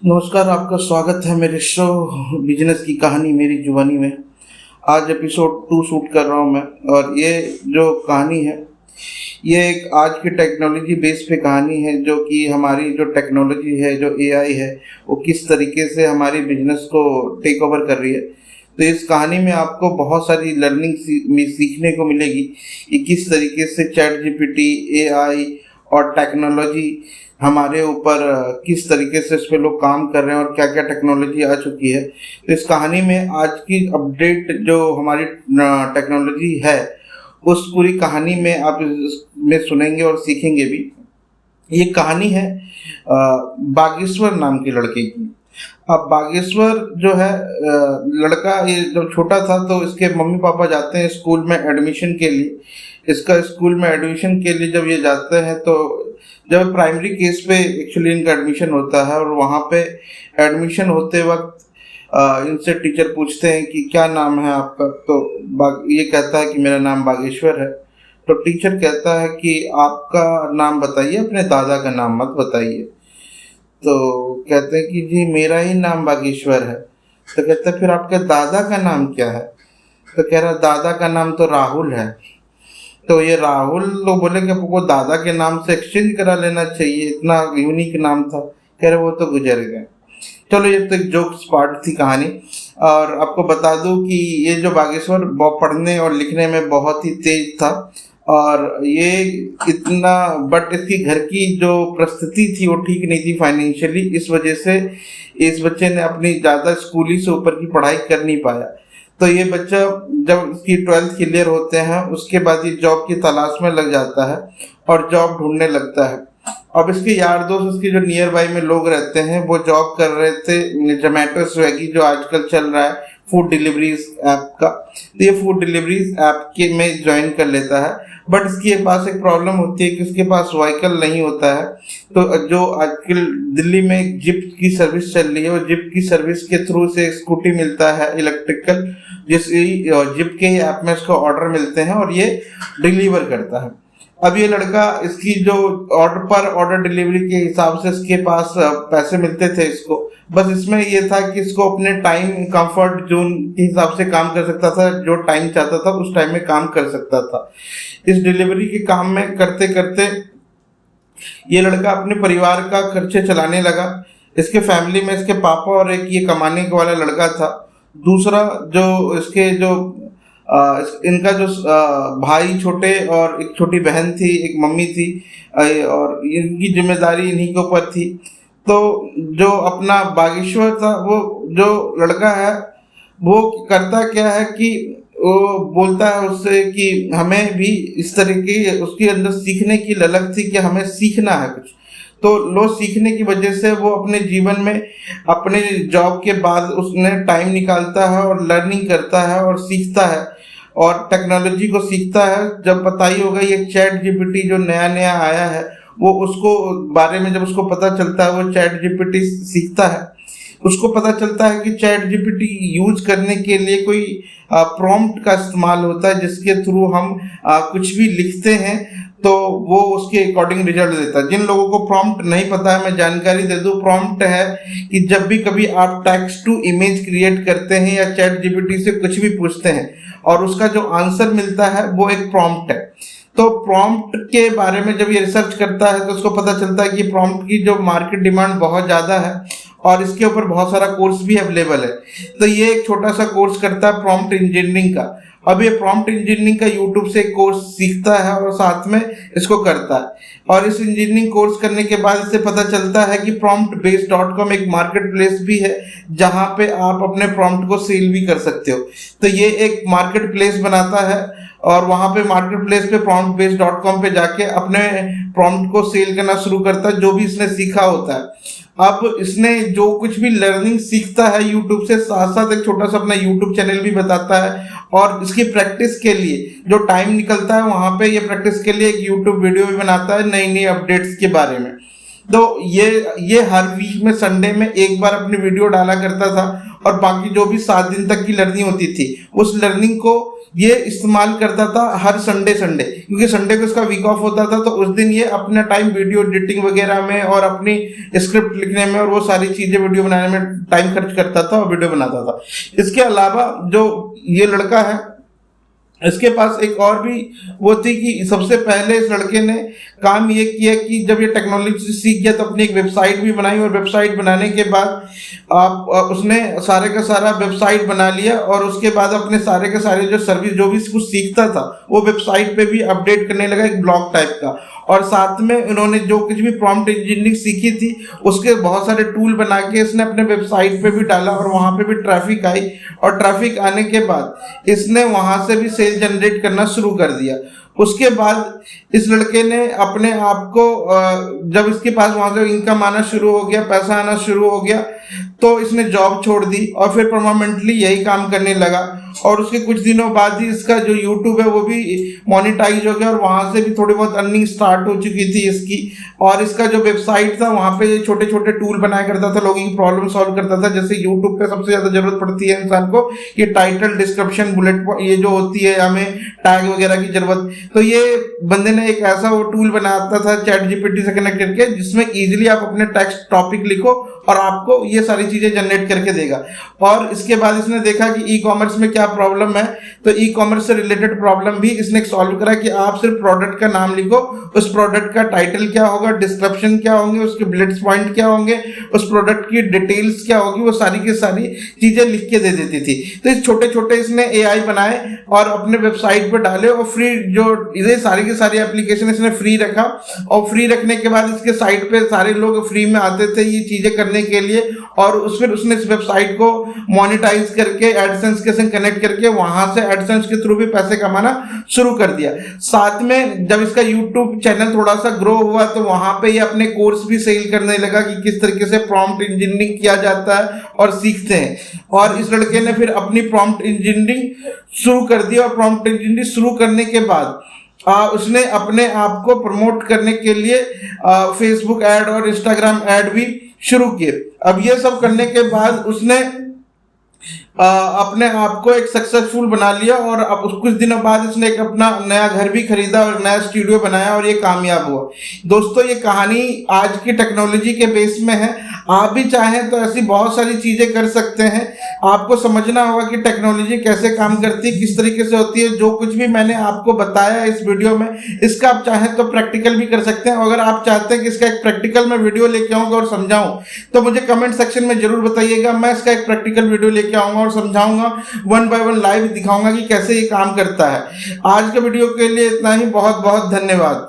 नमस्कार, आपका स्वागत है मेरे शो बिजनेस की कहानी मेरी जुबानी में। आज एपिसोड 2 शूट कर रहा हूँ मैं। और ये जो कहानी है ये एक आज की टेक्नोलॉजी बेस पे कहानी है, जो कि हमारी जो टेक्नोलॉजी है, जो एआई है, वो किस तरीके से हमारी बिजनेस को टेक ओवर कर रही है। तो इस कहानी में आपको बहुत सारी लर्निंग सीखने को मिलेगी कि किस तरीके से चैट जीपीटी, एआई और टेक्नोलॉजी हमारे ऊपर किस तरीके से इस पे लोग काम कर रहे हैं और क्या क्या टेक्नोलॉजी आ चुकी है। तो इस कहानी में आज की अपडेट जो हमारी टेक्नोलॉजी है, उस पूरी कहानी में आप इसमें सुनेंगे और सीखेंगे भी। ये कहानी है बागेश्वर नाम के लड़के की। अब बागेश्वर जो है लड़का, ये जब छोटा था तो इसके मम्मी पापा जाते हैं स्कूल में एडमिशन के लिए। इसका स्कूल में एडमिशन के लिए जब ये जाते हैं तो जब प्राइमरी केस पे एक्चुअली इनका एडमिशन होता है, और वहाँ पे एडमिशन होते वक्त इनसे टीचर पूछते हैं कि क्या नाम है आपका। तो ये कहता है कि मेरा नाम बागेश्वर है। तो टीचर कहता है कि आपका नाम बताइए, अपने दादा का नाम मत बताइए। तो कहते हैं कि जी मेरा ही नाम बागेश्वर है। तो कहता है फिर आपके दादा का नाम क्या है। तो कह रहा दादा का नाम तो राहुल है। तो ये राहुल लोग बोले कि आपको दादा के नाम से एक्सचेंज करा लेना चाहिए, इतना यूनिक नाम था। कह रहे वो तो गुजर गए। चलो, ये तो एक जोक्स पार्ट थी कहानी। और आपको बता दूं कि ये जो बागेश्वर पढ़ने और लिखने में बहुत ही तेज था, और ये इतना, बट इसकी घर की जो परिस्थिति थी वो ठीक नहीं थी फाइनेंशियली। इस वजह से इस बच्चे ने अपनी ज़्यादा स्कूली से ऊपर की पढ़ाई कर नहीं पाया। तो ये बच्चा जब इसकी 12th क्लियर होते हैं उसके बाद ये जॉब की तलाश में लग जाता है और जॉब ढूंढने लगता है। अब इसके यार दोस्त, उसके जो नियर बाई में लोग रहते हैं, वो जॉब कर रहे थे जोमेटो स्विगी जो आजकल चल रहा है फूड डिलीवरीज ऐप का। तो ये फूड डिलीवरीज ऐप के में ज्वाइन कर लेता है। बट इसके पास एक प्रॉब्लम होती है कि उसके पास व्हीकल नहीं होता है। तो जो आजकल दिल्ली में जिप की सर्विस चल रही है, और जिप की सर्विस के थ्रू से स्कूटी मिलता है इलेक्ट्रिकल, जिस जिप के ऐप में इसको ऑर्डर मिलते हैं और ये डिलीवर करता है। अब ये लड़का, इसकी जो ऑर्डर पर ऑर्डर डिलीवरी के हिसाब से इसके पास पैसे मिलते थे इसको। बस इसमें ये था कि इसको अपने टाइम कंफर्ट जोन के हिसाब से काम कर सकता था, जो टाइम चाहता था उस टाइम में काम कर सकता था। इस डिलीवरी के काम में करते करते ये लड़का अपने परिवार का खर्चे चलाने लगा। इसके फैमिली में इसके पापा और एक ये कमाने वाला लड़का था। दूसरा जो इसके जो इनका जो भाई छोटे और एक छोटी बहन थी, एक मम्मी थी, और इनकी जिम्मेदारी इन्हीं के ऊपर थी। तो जो अपना बागेश्वर था, वो जो लड़का है, वो करता क्या है कि वो बोलता है उससे कि हमें भी इस तरह की, उसके अंदर सीखने की ललक थी कि हमें सीखना है कुछ। तो लो सीखने की वजह से वो अपने जीवन में अपने जॉब के बाद उसने टाइम निकालता है और लर्निंग करता है और सीखता है और टेक्नोलॉजी को सीखता है। जब पता ही होगा ये चैट जीपीटी जो नया नया आया है, वो उसको बारे में जब उसको पता चलता है, वो चैट जीपीटी सीखता है। उसको पता चलता है कि चैट जीपीटी यूज करने के लिए कोई प्रॉम्प्ट का इस्तेमाल होता है, जिसके थ्रू हम कुछ भी लिखते हैं तो वो उसके अकॉर्डिंग रिजल्ट देता है। जिन लोगों को प्रॉम्प्ट नहीं पता है, मैं जानकारी दे दूं, प्रॉम्प्ट है कि जब भी कभी आप टेक्स्ट टू इमेज क्रिएट करते हैं या चैट जीपीटी से कुछ भी पूछते हैं और उसका जो आंसर मिलता है वो एक प्रॉम्प्ट है। तो प्रॉम्प्ट के बारे में जब ये रिसर्च करता है तो उसको पता चलता है कि प्रॉम्प्ट की जो मार्केट डिमांड बहुत ज़्यादा है और इसके ऊपर बहुत सारा कोर्स भी अवेलेबल है। तो ये एक छोटा सा कोर्स करता है प्रॉम्प्ट इंजीनियरिंग का। अब ये प्रॉम्प्ट इंजीनियरिंग का यूट्यूब से कोर्स सीखता है और साथ में इसको करता है। और इस इंजीनियरिंग कोर्स करने के बाद इससे पता चलता है कि promptbase.com एक मार्केट प्लेस भी है, जहाँ पे आप अपने प्रॉम्प्ट को सेल भी कर सकते हो। तो ये एक मार्केट प्लेस बनाता है और वहाँ पे मार्केट प्लेस पे promptbase.com पे जाके अपने प्रॉम्प्ट को सेल करना शुरू करता है, जो भी इसने सीखा होता है। अब इसने जो कुछ भी लर्निंग सीखता है यूट्यूब से, साथ साथ एक छोटा सा अपना यूट्यूब चैनल भी बताता है, और इसकी प्रैक्टिस के लिए जो टाइम निकलता है वहाँ पे ये प्रैक्टिस के लिए एक यूट्यूब वीडियो भी बनाता है नई नई अपडेट्स के बारे में। तो ये हर वीक में संडे में एक बार अपनी वीडियो डाला करता था और बाकी जो भी 7 दिन तक की लर्निंग होती थी उस लर्निंग को ये इस्तेमाल करता था हर संडे क्योंकि संडे को इसका वीक ऑफ होता था, तो उस दिन ये अपना टाइम वीडियो एडिटिंग वगैरह में और अपनी स्क्रिप्ट लिखने में और वो सारी चीजें वीडियो बनाने में टाइम खर्च करता था और वीडियो बनाता था। इसके अलावा जो ये लड़का है इसके पास एक और भी वो थी कि सबसे पहले इस लड़के ने काम ये किया कि जब ये टेक्नोलॉजी सीख गया तो अपनी एक वेबसाइट भी बनाई, और वेबसाइट बनाने के बाद उसने सारे का सारा वेबसाइट बना लिया और उसके बाद अपने सारे के सारे जो सर्विस जो भी कुछ सीखता था वो वेबसाइट पे भी अपडेट करने लगा, एक ब्लॉग टाइप का। और साथ में उन्होंने जो कुछ भी प्रॉम्प्ट इंजीनियरिंग सीखी थी उसके बहुत सारे टूल बना के इसने अपने वेबसाइट पे भी डाला और वहाँ पे भी ट्रैफिक आई, और ट्रैफिक आने के बाद इसने वहाँ से भी सेल जनरेट करना शुरू कर दिया। उसके बाद इस लड़के ने अपने आप को जब इसके पास वहाँ से इनकम आना शुरू हो गया, पैसा आना शुरू हो गया, तो इसने जॉब छोड़ दी और फिर परमानेंटली यही काम करने लगा। और उसके कुछ दिनों बाद ही इसका जो यूट्यूब है वो भी मोनेटाइज हो गया और वहाँ से भी थोड़ी बहुत अर्निंग स्टार्ट हो चुकी थी इसकी। और इसका जो वेबसाइट था वहाँ पे छोटे छोटे टूल बनाया करता था, लोगों की प्रॉब्लम सॉल्व करता था। जैसे यूट्यूब पे सबसे ज़्यादा जरूरत पड़ती है इंसान को कि टाइटल, डिस्क्रिप्शन, बुलेट ये जो होती है हमें टैग वगैरह की जरूरत, तो ये बंदे ने एक ऐसा वो टूल बनाता था चैट जीपीटी से कनेक्ट करके जिसमें इजीली आप अपने टेक्स्ट टॉपिक लिखो और आपको ये सारी चीजें जनरेट करके देगा। और इसके बाद इसने देखा कि ई कॉमर्स में क्या प्रॉब्लम है, तो ई कॉमर्स से रिलेटेड प्रॉब्लम भी इसने सॉल्व करा कि आप सिर्फ प्रोडक्ट का नाम लिखो, उस प्रोडक्ट का टाइटल क्या होगा, डिस्क्रिप्शन क्या होंगे, उसके बुलेट पॉइंट क्या होंगे, उस प्रोडक्ट की डिटेल्स क्या होगी, वो सारी की सारी चीजें लिख के दे देती थी। तो इस छोटे छोटे इसने एआई बनाए और अपने वेबसाइट पर डाले और फ्री जो ये सारी की सारी एप्लीकेशन इसने फ्री रखा। और फ्री रखने के बाद इसके साइट पे सारे लोग फ्री में आते थे ये चीजें करने के लिए, और फिर उसने इस वेबसाइट को मोनेटाइज करके एडसेंस के संग कनेक्ट करके वहां से एडसेंस के थ्रू भी पैसे कमाना शुरू कर दिया। साथ में जब इसका यूट्यूब चैनल थोड़ा सा ग्रो हुआ तो वहां पे ये अपने कोर्स भी सेल करने लगा कि किस तरीके से प्रॉम्प्ट इंजीनियरिंग किया जाता है और सीखते हैं। और इस लड़के ने फिर अपनी प्रॉम्प्ट इंजीनियरिंग शुरू कर दी और प्रॉम्प्ट इंजीनियरिंग शुरू करने के बाद उसने अपने आप को प्रमोट करने के लिए फेसबुक ऐड और इंस्टाग्राम ऐड भी शुरू किए। अब ये सब करने के बाद उसने अपने आप को एक सक्सेसफुल बना लिया और अब कुछ दिनों बाद इसने एक अपना नया घर भी खरीदा और नया स्टूडियो बनाया और ये कामयाब हुआ। दोस्तों ये कहानी आज की टेक्नोलॉजी के बेस में है। आप भी चाहें तो ऐसी बहुत सारी चीजें कर सकते हैं। आपको समझना होगा कि टेक्नोलॉजी कैसे काम करती है, किस तरीके से होती है। जो कुछ भी मैंने आपको बताया इस वीडियो में इसका आप चाहें तो प्रैक्टिकल भी कर सकते हैं। अगर आप चाहते हैं कि इसका एक प्रैक्टिकल मैं वीडियो लेके आऊँगा और समझाऊँ तो मुझे कमेंट सेक्शन में जरूर बताइएगा। मैं इसका एक प्रैक्टिकल वीडियो लेके आऊँगा और समझाऊंगा, 1 by 1 लाइव दिखाऊंगा कि कैसे ये काम करता है। आज के वीडियो के लिए इतना ही। बहुत बहुत धन्यवाद।